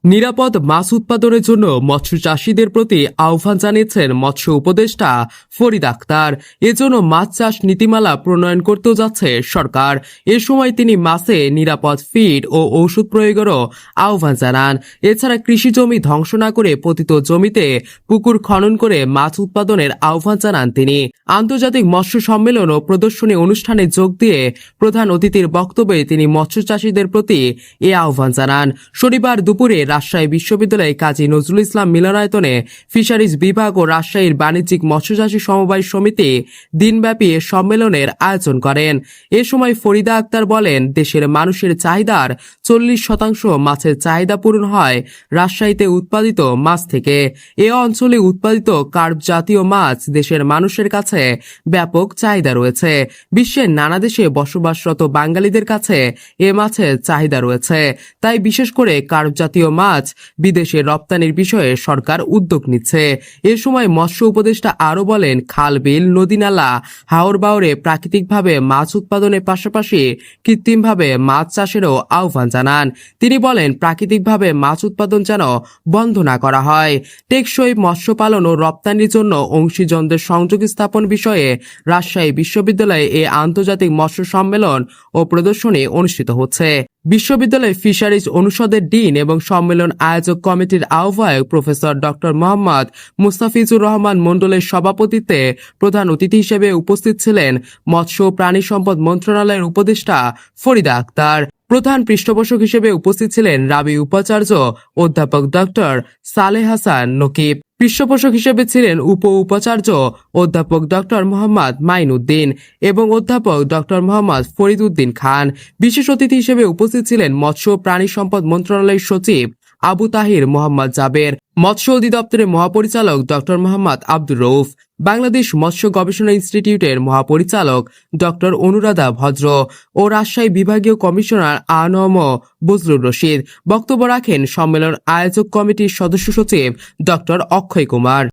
নিরাপদ মাছ উৎপাদনের জন্য মৎস্য চাষীদের প্রতি আহ্বান জানিয়েছেন মৎস্য উপদেষ্টা ফরিদ আক্তার। এজন্য মাছ চাষ নীতিমালা প্রণয়ন করতেও যাচ্ছে সরকার। এ সময় তিনি মাছে নিরাপদ ফিড ও ঔষধ প্রয়োগেরও আহ্বান জানান। এছাড়া কৃষি জমি ধ্বংস না করে পতিত জমিতে পুকুর খনন করে মাছ উৎপাদনের আহ্বান জানান তিনি। আন্তর্জাতিক মৎস্য সম্মেলন ও প্রদর্শনী অনুষ্ঠানে যোগ দিয়ে প্রধান অতিথির বক্তব্যে তিনি মৎস্য চাষীদের প্রতি এ আহ্বান জানান। শনিবার দুপুরে রাজশাহী বিশ্ববিদ্যালয়ে কাজী নজরুল ইসলাম মিলনায়তনে ফিশারিজ বিভাগ ও রাজশাহীর বাণিজ্যিক মৎস্যচাষী সমবায় সমিতি দিনব্যাপী এ সম্মেলনের আয়োজন করেন। এ সময় ফরিদা আক্তার বলেন, দেশের মানুষের চাহিদার 40% মাছের চাহিদা পূরণ হয় রাজশাহীতে উৎপাদিত মাছ থেকে। এ অঞ্চলে উৎপাদিত কার্প জাতীয় মাছ দেশের মানুষের কাছে ব্যাপক চাহিদা রয়েছে। বিশ্বের নানা দেশে বসবাসরত বাঙালিদের কাছে এ মাছের চাহিদা রয়েছে। তাই বিশেষ করে কার্প জাতীয় মাছ বিদেশে রপ্তানির বিষয়ে সরকার উদ্যোগ নিচ্ছে। এ সময় মৎস্য উপদেষ্টা আরো বলেন, খাল বিল নদী নালা হাওর বাওরে প্রাকৃতিকভাবে মাছ উৎপাদনের পাশাপাশি কৃত্রিমভাবে মাছ চাষেরও আহ্বান জানান। তিনি বলেন, প্রাকৃতিকভাবে মাছ উৎপাদন যেন বন্ধ না করা হয়। টেকসই মৎস্য পালন ও রপ্তানির জন্য অংশীজনদের সংযোগ স্থাপন বিষয়ে রাজশাহী বিশ্ববিদ্যালয়ে এ আন্তর্জাতিক মৎস্য সম্মেলন ও প্রদর্শনী অনুষ্ঠিত হচ্ছে। বিশ্ববিদ্যালয় ফিশারিজ অনুষদের ডিন এবং সম্মেলন আয়োজক কমিটির আহ্বায়ক প্রফেসর ডক্টর মোহাম্মদ মুস্তাফিজুর রহমান মণ্ডলের সভাপতিত্বে প্রধান অতিথি হিসেবে উপস্থিত ছিলেন মৎস্য ও প্রাণী সম্পদ মন্ত্রণালয়ের উপদেষ্টা ফরিদা আক্তার। প্রধান পৃষ্ঠপোষক হিসেবে উপস্থিত ছিলেন রাবি উপাচার্য, অধ্যাপক ডক্টর সালেহ হাসান নকিব। পৃষ্ঠপোষক হিসেবে ছিলেন উপাচার্য অধ্যাপক ডক্টর মোহাম্মদ মাইনউদ্দিন এবং অধ্যাপক ডক্টর মোহাম্মদ ফরিদ উদ্দিন খান। বিশেষ অতিথি হিসেবে উপস্থিত ছিলেন মৎস্য ও প্রাণী সম্পদ মন্ত্রণালয়ের সচিব আবু তাহির মোহাম্মদ জাবের, মৎস্য অধিদপ্তরের মহাপরিচালক ডক্টর মোহাম্মদ আব্দুর রউফ, বাংলাদেশ মৎস্য গবেষণা ইনস্টিটিউটের মহাপরিচালক ডক্টর অনুরাধা ভদ্র ও রাজশাহী বিভাগীয় কমিশনার আনম বজলুর রশিদ। বক্তব্য রাখেন সম্মেলন আয়োজক কমিটির সদস্য সচিব ডক্টর অক্ষয় কুমার।